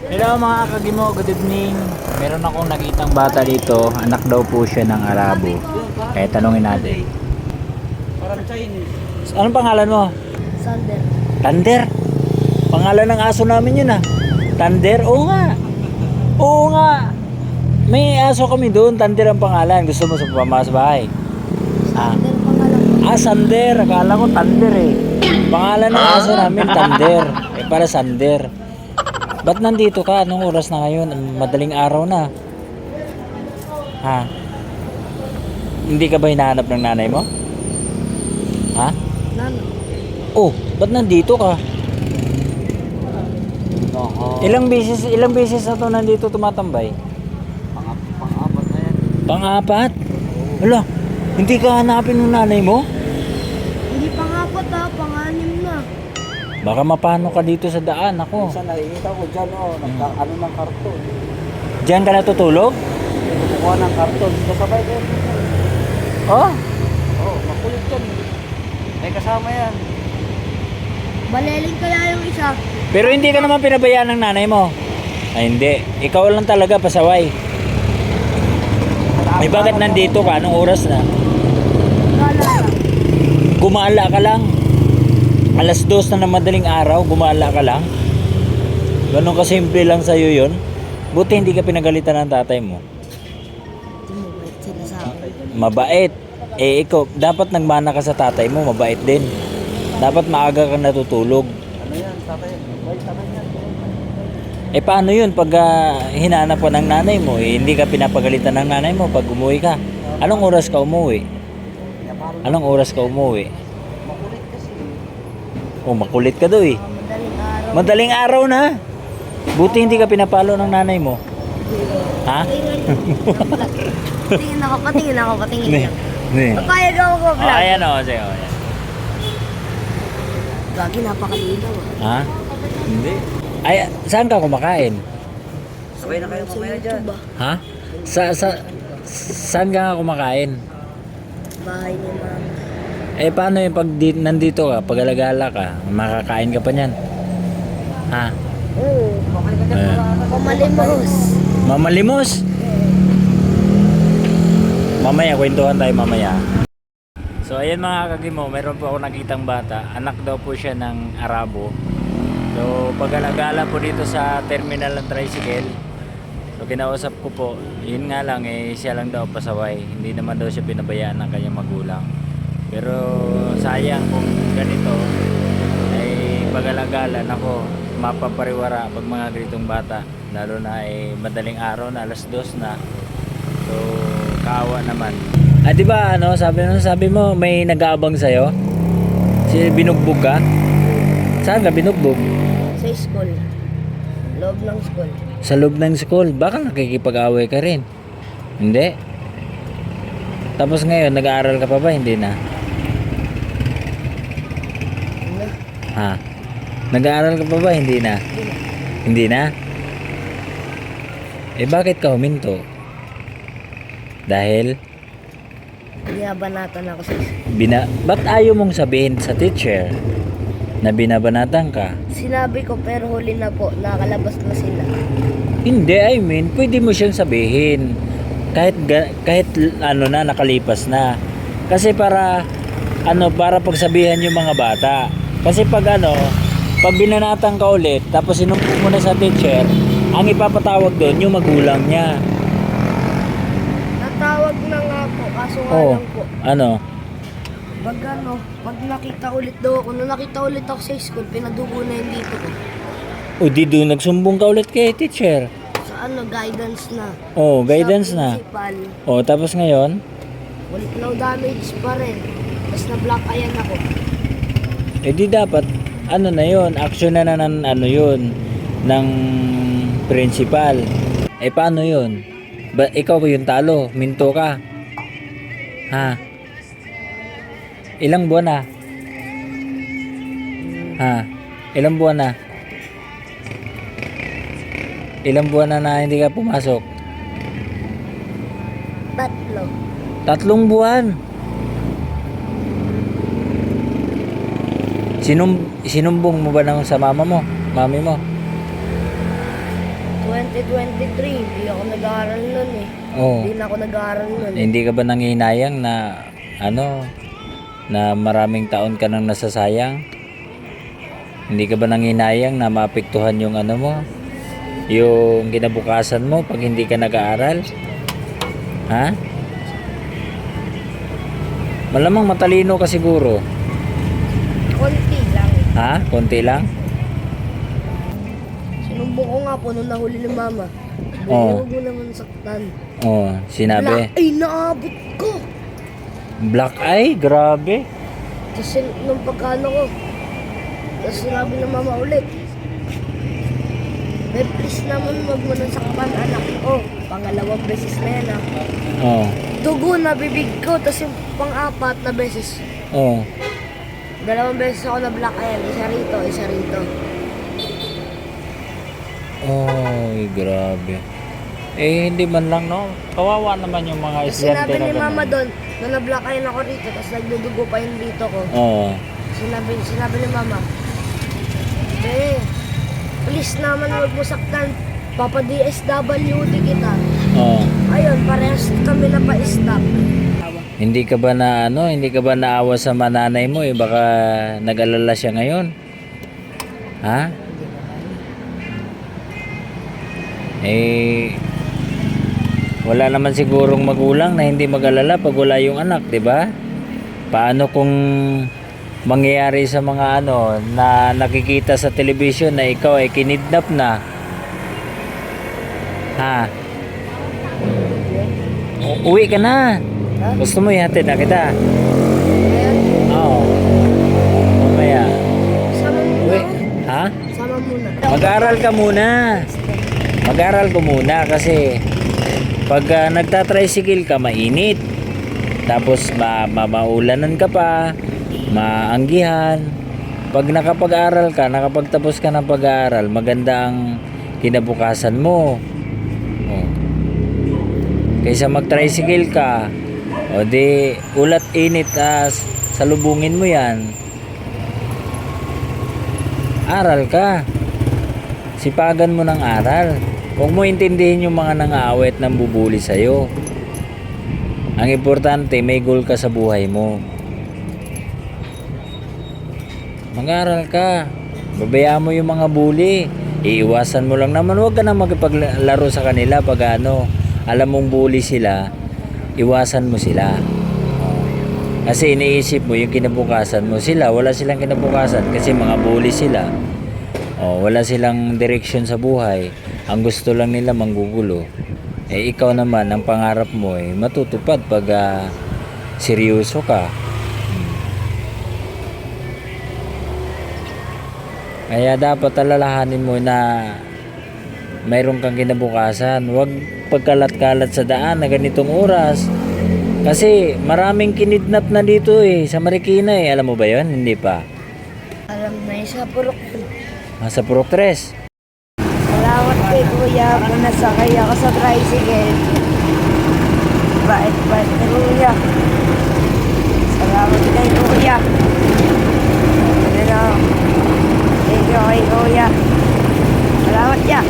Hello mga kagimo, good evening. Meron akong nakitang bata dito. Anak daw po siya ng Arabo. Kaya tanungin natin. Parang Chinese. Anong pangalan mo? Sander. Thunder? Pangalan ng aso namin yun ah. Thunder? Oo nga. Oo nga. May aso kami doon. Thunder ang pangalan. Gusto mo sa pamasa bahay? Ah. Sander pangalan ko. Sander. Akala ko Thunder eh. Pangalan ng aso namin, Thunder. Eh para Sander. Ba't nandito ka? Anong oras na ngayon? Madaling araw na. Ha? Hindi ka ba hinahanap ng nanay mo? Ha? Nano? Oh, ba't nandito ka? Ilang beses na to nandito tumatambay? Pang-apat na yan. Pang-apat? Wala, hindi ka hanapin ng nanay mo? Hindi pangapat ha, panganim na. Baka mapano ka dito sa daan ako. Minsan nakikita ko dyan, ano ng karton. Diyan ka natutulog? Kumukuha ng karton. Kasabay ko yun. Oh? Oo, makulit yan. May kasama yan. Baleling kaya yung isa. Pero hindi ka naman pinabayaan ng nanay mo? Ay hindi, ikaw lang talaga pasaway. Ay bakit nandito ka? Anong oras na? Gala. Gumala ka lang. Alas 2 na ng madaling araw, gumala ka lang. Ganun kasimple lang sa'yo yun. Buti hindi ka pinagalitan ng tatay mo. Hindi mo ba sila sa akin? Mabait. Eh ikaw, dapat nagmana ka sa tatay mo, mabait din. Dapat maaga kang natutulog. Ano yan, tatay? May tanong yan. Eh paano yun pag hinanap ka ng nanay mo? Eh, hindi ka pinapagalitan ng nanay mo pag umuwi ka. Anong oras ka umuwi? Anong oras ka umuwi? Makulit kasi. Oh, makulit ka daw eh. Madaling araw. Madaling araw na. Buti hindi ka pinapalo ng nanay mo. Ha? Patingin ako, patingin ako, patingin Ne. lang. Ne. Papayag ako ko Oh, vlog. ayan o. Sige, oh, ayan. Gagi, napakalinaw Ha? ah. Hindi. Ay, saan ka kumakain? Sabay na kayo Sa mamaya dyan. YouTube ah. Ha? Saan ka kumakain? Bahay ni mama. Eh, paano yung pag nandito ka, pag alagala ka, makakain ka pa niyan? Ha? Oo. Okay ka dyan, Eh. Pamalimos. Mamalimos? Mamaya, kwentuhan tayo mamaya. So, ayan mga kagimo, meron po ako nakitang bata. Anak daw po siya ng Arabo. So, pag-alagala po dito sa terminal ng tricycle. So, kinausap ko po. Yun nga lang, eh, siya lang daw pasaway. Hindi naman daw siya pinabayaan ng kanyang magulang. Pero, sayang kung ganito, ay pag-alagala, nako, mapapariwara pag mga ganitong bata. Lalo na ay madaling araw na, alas 2 na. So, kaawa naman. Ah, di ba ano, sabi mo may nag-aabang sa'yo? Si binugbog ka? Saan ka binugbog? Sa school. Loob ng school. Sa loob ng school. Baka nakikipag-away ka rin. Hindi? Tapos ngayon, nag-aaral ka pa ba? Hindi na. Ano? Ha? Nag-aaral ka pa ba? Hindi na. Hindi na? Eh bakit ka huminto? Dahil Binabanatan ako sa school. ba't ayaw mong sabihin sa teacher na binabanatan ka? Sinabi ko pero huli na po. Nakalabas na sila. Hindi, I mean, pwede mo siyang sabihin. Kahit ano na, nakalipas na. Kasi para pagsabihan yung mga bata. Kasi pag binanatan ka ulit, tapos sinumpong mo na sa teacher, ang ipapatawag doon yung magulang niya. Natawag na nga po. Kaso nga Oh, lang po. ano? Pag nakita ulit daw ako. Nung nakita ulit ako sa school, pinadugo na yung dito ko. O di doon nagsumbong ka ulit kay teacher. Sa guidance na. Oh, guidance Sa na. principal, Oh, tapos ngayon, ulit no damage pa rin. Tapos na-block ayan ako. eh di dapat, na yun, action na ng yun, ng principal. Eh paano yun? Ikaw ba yung talo? Minto ka? Ha? Ilang buwan na? Ha? Ilang buwan na? Ilang buwan na hindi ka pumasok? 3. 3 buwan. Sinumbong mo ba sa mama mo? Mami mo? 2023, hindi ako nag-aaral nun eh. Oh. Hindi na ako nag-aaral nun. Hindi ka ba nangihinayang na na maraming taon ka nang nasasayang? Hindi ka ba nangihinayang na maapektuhan yung yung kinabukasan mo pag hindi ka nag-aaral? Ha? Malamang matalino ka siguro. Konti lang. Ha? Konti lang? Sinumbong ko nga po nung nahuli ni mama. Oo. Huwag mo naman saktan. Oh, sinabi. Black, ay naabot ko. Black eye? Grabe. Kasi nung pagkano ko, tapos sinabi ng mama ulit, "Be, please naman wag mo nang sakpan anak ko." Pangalawang beses na yan ah. Oh. Dugo na bibig ko, tapos yung pang-apat na beses. Oh. Dalawang beses ako na black ayan, isa rito, isa rito. Ay, grabe. Eh, hindi man lang, no? Kawawa naman yung mga Tapos estudyante sinabi na ni mama ganun. doon, na na-black ayan ako rito, tapos nagdudugo pa yung dito ko. Oo. Sinabi ni mama, "Be, please naman wag mo saktan. Papa DSWD kita." Oo. Ayun, parehas kami na pa-stop. Hindi ka ba hindi ka ba naawa sa mananay mo eh? Baka nag-alala siya ngayon. Ha? Eh, wala naman sigurong magulang na hindi mag-alala pag wala yung anak, di ba? Paano kung mangyayari sa mga na nakikita sa television na ikaw ay kinidnap na? Ha? Uwi ka na. Ha? Gusto mo ihatid na kita? Ayan, Oo. Mamaya. sama muna Uwi. ako. Ha? Sama muna. Mag-aral ka muna. Mag-aral ko muna kasi pag nagtatricycle ka, mainit. Tapos maulanan ka pa, maanggihan. Pag nakapag-aral ka, nakapagtapos ka ng pag-aaral, maganda ang kinabukasan mo. Oh. Kaysa mag-tricycle ka, o di ulat init, salubungin mo yan. Aral ka. Sipagan mo ng aral. Huwag mo intindihin yung mga nang-aawit ng bubuli sa'yo. Ang importante, may goal ka sa buhay mo. Mag-aral ka. Babayaan mo yung mga bully. Iiwasan mo lang naman. Huwag ka na magpaglaro sa kanila pag alam mong bully sila. Iwasan mo sila. Kasi iniisip mo yung kinabukasan mo. Sila, wala silang kinabukasan kasi mga bully sila. Wala silang direksyon sa buhay. Ang gusto lang nila manggugulo. Eh ikaw naman, ang pangarap mo ay matutupad pag seryoso ka. Kaya dapat alalahanin mo na mayroon kang kinabukasan. Huwag pagkalat-kalat sa daan na ganitong oras. Kasi maraming kinidnap na dito sa Marikina Alam mo ba yun? Hindi pa. Alam na isa purok. Sa Purok 3. Salamat kay kuya kung nasakay ako sa tricycle. Bait-bait ni kuya. Salamat kay kuya. Thank you kay kuya. Salamat ya.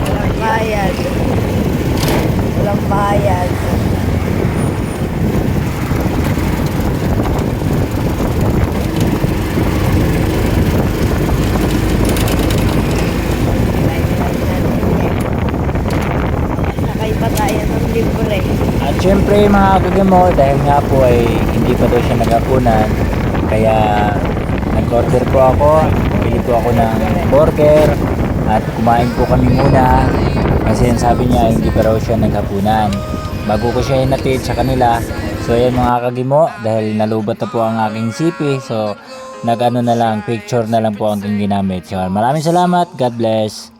Walang bayad. Walang bayad. Sakay pa tayo ng libre. At syempre mga kagamo, dahil nga po ay hindi pa daw siya naghapunan, kaya nag-order po ako, bili po ako ng burger at kumain po kami muna kasi yung sabi niya hindi pa raw siya naghapunan bago ko siya hinatid sa kanila. So ayan mga kagimo, dahil nalubat na po ang aking sipi, so nag na lang, picture na lang po ang aking ginamit. So maraming salamat, God bless.